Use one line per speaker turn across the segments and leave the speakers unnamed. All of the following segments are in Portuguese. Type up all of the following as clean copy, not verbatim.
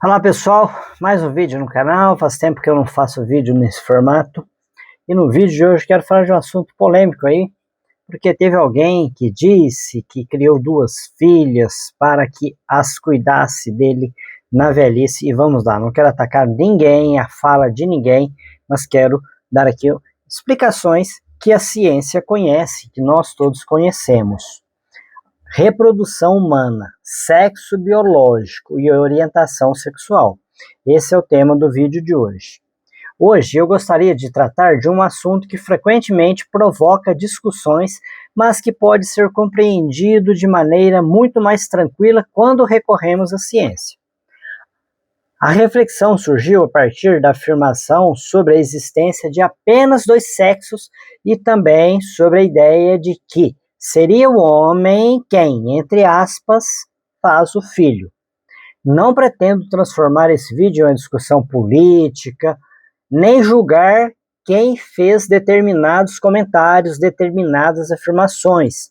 Olá pessoal, mais um vídeo no canal. Faz tempo que eu não faço vídeo nesse formato. E no vídeo de hoje quero falar de um assunto polêmico aí, porque teve alguém que disse que criou duas filhas para que as cuidasse dele na velhice. E vamos lá, não quero atacar ninguém, a fala de ninguém, mas quero dar aqui explicações que a ciência conhece, que nós todos conhecemos. Reprodução humana, sexo biológico e orientação sexual. Esse é o tema do vídeo de hoje. Hoje eu gostaria de tratar de um assunto que frequentemente provoca discussões, mas que pode ser compreendido de maneira muito mais tranquila quando recorremos à ciência. A reflexão surgiu a partir da afirmação sobre a existência de apenas dois sexos e também sobre a ideia de que seria o homem quem, entre aspas, faz o filho. Não pretendo transformar esse vídeo em uma discussão política, nem julgar quem fez determinados comentários, determinadas afirmações.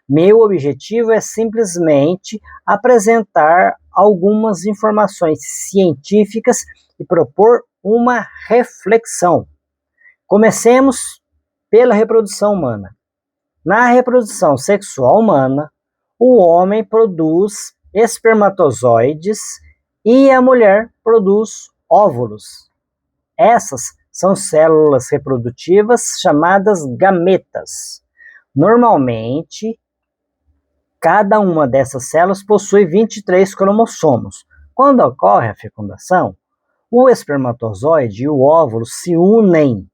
Meu objetivo é simplesmente apresentar algumas informações científicas e propor uma reflexão. Comecemos pela reprodução humana. Na reprodução sexual humana, o homem produz espermatozoides e a mulher produz óvulos. Essas são células reprodutivas chamadas gametas. Normalmente, cada uma dessas células possui 23 cromossomos. Quando ocorre a fecundação, o espermatozoide e o óvulo se unem,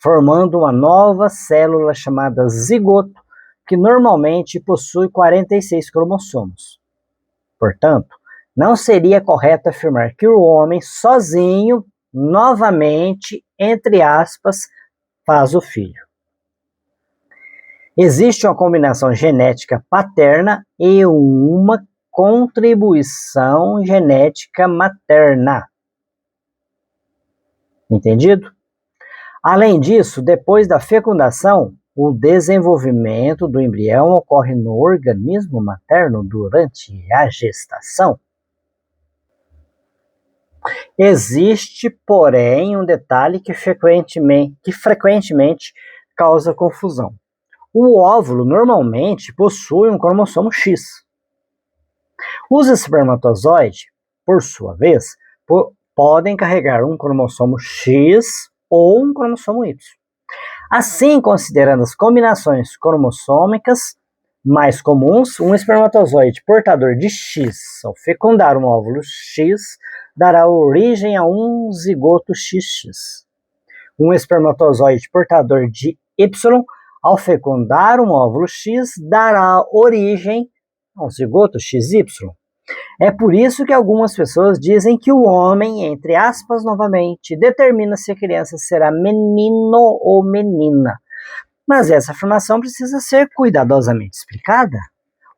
formando uma nova célula chamada zigoto, que normalmente possui 46 cromossomos. Portanto, não seria correto afirmar que o homem sozinho, novamente, entre aspas, faz o filho. Existe uma combinação genética paterna e uma contribuição genética materna. Entendido? Além disso, depois da fecundação, o desenvolvimento do embrião ocorre no organismo materno durante a gestação. Existe, porém, um detalhe que frequentemente causa confusão. O óvulo normalmente possui um cromossomo X. Os espermatozoides, por sua vez, podem carregar um cromossomo X ou um cromossomo Y. Assim, considerando as combinações cromossômicas mais comuns, um espermatozoide portador de X, ao fecundar um óvulo X, dará origem a um zigoto XX. Um espermatozoide portador de Y, ao fecundar um óvulo X, dará origem a um zigoto XY. É por isso que algumas pessoas dizem que o homem, entre aspas, novamente, determina se a criança será menino ou menina. Mas essa afirmação precisa ser cuidadosamente explicada.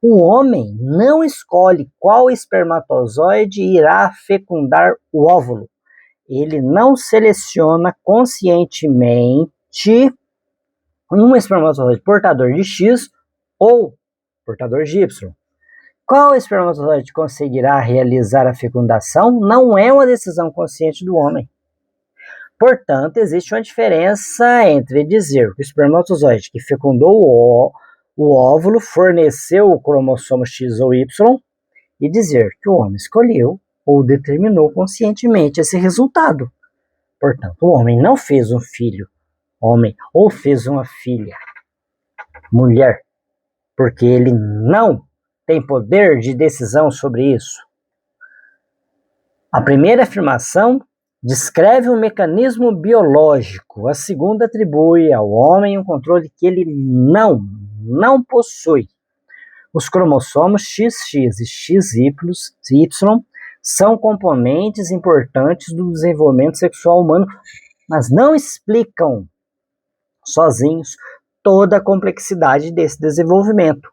O homem não escolhe qual espermatozoide irá fecundar o óvulo. Ele não seleciona conscientemente um espermatozoide portador de X ou portador de Y. Qual espermatozoide conseguirá realizar a fecundação não é uma decisão consciente do homem. Portanto, existe uma diferença entre dizer que o espermatozoide que fecundou o óvulo forneceu o cromossomo X ou Y e dizer que o homem escolheu ou determinou conscientemente esse resultado. Portanto, o homem não fez um filho, homem, ou fez uma filha, mulher, porque ele não tem poder de decisão sobre isso. A primeira afirmação descreve um mecanismo biológico. A segunda atribui ao homem um controle que ele não possui. Os cromossomos XX e XY são componentes importantes do desenvolvimento sexual humano, mas não explicam sozinhos toda a complexidade desse desenvolvimento.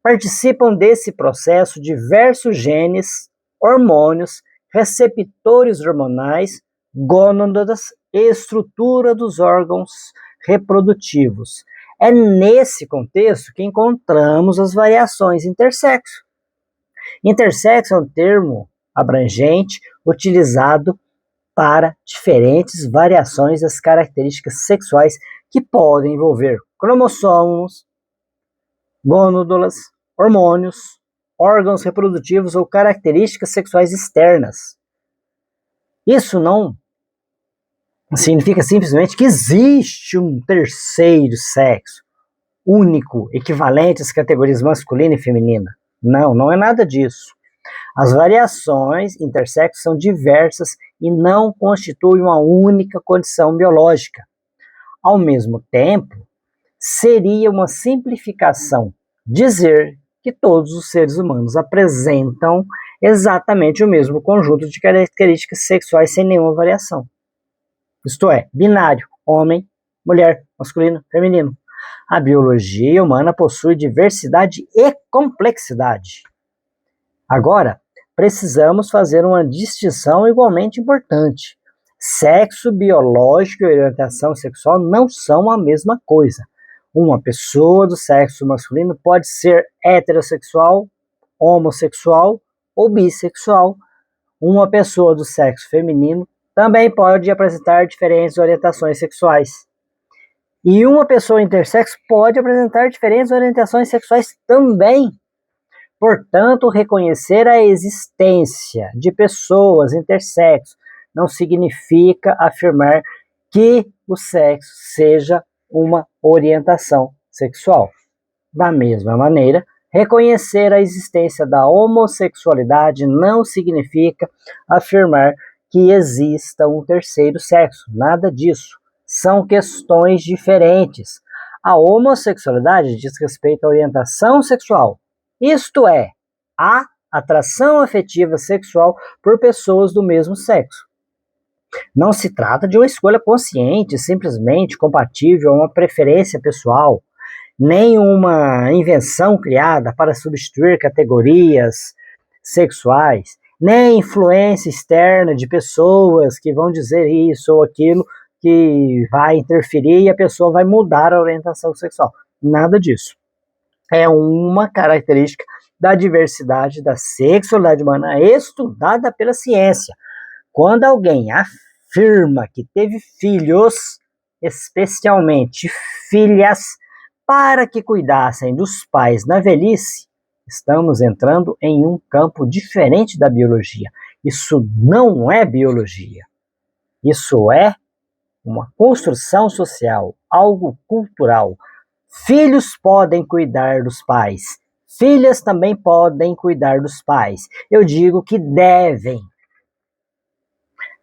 Participam desse processo diversos genes, hormônios, receptores hormonais, gônadas e estrutura dos órgãos reprodutivos. É nesse contexto que encontramos as variações intersexo. Intersexo é um termo abrangente utilizado para diferentes variações das características sexuais que podem envolver cromossomos, gônadas, hormônios, órgãos reprodutivos ou características sexuais externas. Isso não significa simplesmente que existe um terceiro sexo, único, equivalente às categorias masculina e feminina. Não, não é nada disso. As variações intersexo são diversas e não constituem uma única condição biológica. Ao mesmo tempo, seria uma simplificação dizer que todos os seres humanos apresentam exatamente o mesmo conjunto de características sexuais sem nenhuma variação. Isto é, binário, homem, mulher, masculino, feminino. A biologia humana possui diversidade e complexidade. Agora, precisamos fazer uma distinção igualmente importante. Sexo biológico e orientação sexual não são a mesma coisa. Uma pessoa do sexo masculino pode ser heterossexual, homossexual ou bissexual. Uma pessoa do sexo feminino também pode apresentar diferentes orientações sexuais. E uma pessoa intersexo pode apresentar diferentes orientações sexuais também. Portanto, reconhecer a existência de pessoas intersexo não significa afirmar que o sexo seja uma orientação sexual. Da mesma maneira, reconhecer a existência da homossexualidade não significa afirmar que exista um terceiro sexo. Nada disso. São questões diferentes. A homossexualidade diz respeito à orientação sexual, isto é, a atração afetiva sexual por pessoas do mesmo sexo. Não se trata de uma escolha consciente, simplesmente compatível a uma preferência pessoal, nem uma invenção criada para substituir categorias sexuais, nem influência externa de pessoas que vão dizer isso ou aquilo que vai interferir e a pessoa vai mudar a orientação sexual. Nada disso. É uma característica da diversidade da sexualidade humana estudada pela ciência. Quando alguém afirma que teve filhos, especialmente filhas, para que cuidassem dos pais na velhice, estamos entrando em um campo diferente da biologia. Isso não é biologia. Isso é uma construção social, algo cultural. Filhos podem cuidar dos pais. Filhas também podem cuidar dos pais. Eu digo que devem.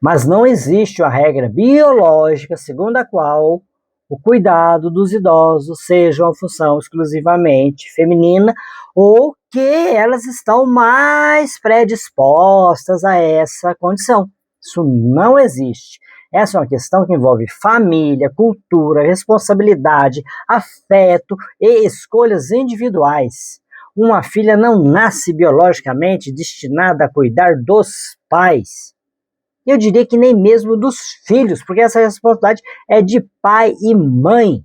Mas não existe uma regra biológica segundo a qual o cuidado dos idosos seja uma função exclusivamente feminina ou que elas estão mais predispostas a essa condição. Isso não existe. Essa é uma questão que envolve família, cultura, responsabilidade, afeto e escolhas individuais. Uma filha não nasce biologicamente destinada a cuidar dos pais. Eu diria que nem mesmo dos filhos, porque essa responsabilidade é de pai e mãe.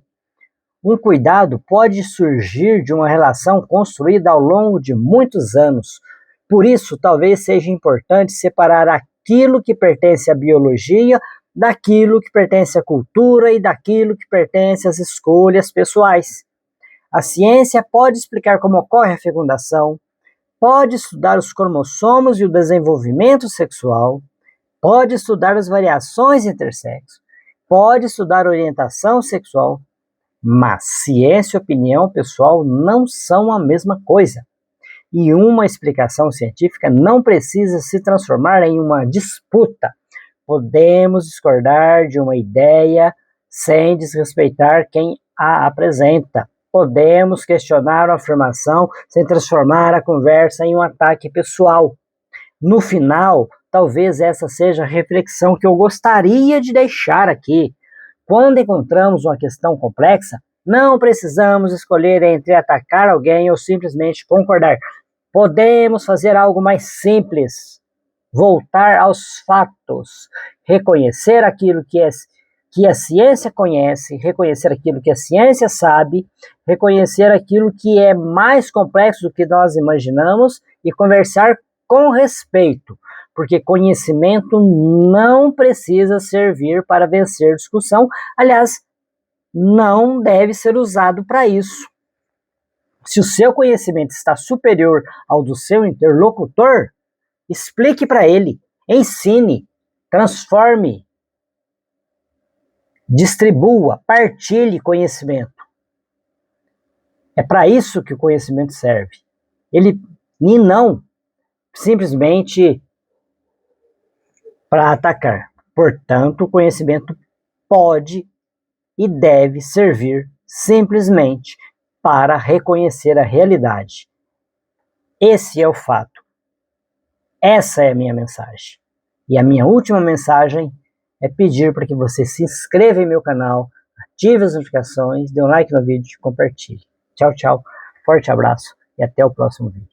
Um cuidado pode surgir de uma relação construída ao longo de muitos anos. Por isso, talvez seja importante separar aquilo que pertence à biologia daquilo que pertence à cultura e daquilo que pertence às escolhas pessoais. A ciência pode explicar como ocorre a fecundação, pode estudar os cromossomos e o desenvolvimento sexual, pode estudar as variações intersexo, pode estudar orientação sexual, mas ciência e opinião pessoal não são a mesma coisa. E uma explicação científica não precisa se transformar em uma disputa. Podemos discordar de uma ideia sem desrespeitar quem a apresenta. Podemos questionar uma afirmação sem transformar a conversa em um ataque pessoal. No final, talvez essa seja a reflexão que eu gostaria de deixar aqui. Quando encontramos uma questão complexa, não precisamos escolher entre atacar alguém ou simplesmente concordar. Podemos fazer algo mais simples. Voltar aos fatos, reconhecer aquilo que a ciência conhece, reconhecer aquilo que a ciência sabe, reconhecer aquilo que é mais complexo do que nós imaginamos e conversar com respeito. porque conhecimento não precisa servir para vencer discussão. Aliás, não deve ser usado para isso. Se o seu conhecimento está superior ao do seu interlocutor, explique para ele, ensine, transforme, distribua, partilhe conhecimento. É para isso que o conhecimento serve. E não simplesmente para atacar. Portanto, o conhecimento pode e deve servir simplesmente para reconhecer a realidade. Esse é o fato. Essa é a minha mensagem. E a minha última mensagem é pedir para que você se inscreva em meu canal, ative as notificações, dê um like no vídeo e compartilhe. Tchau, tchau. Forte abraço e até o próximo vídeo.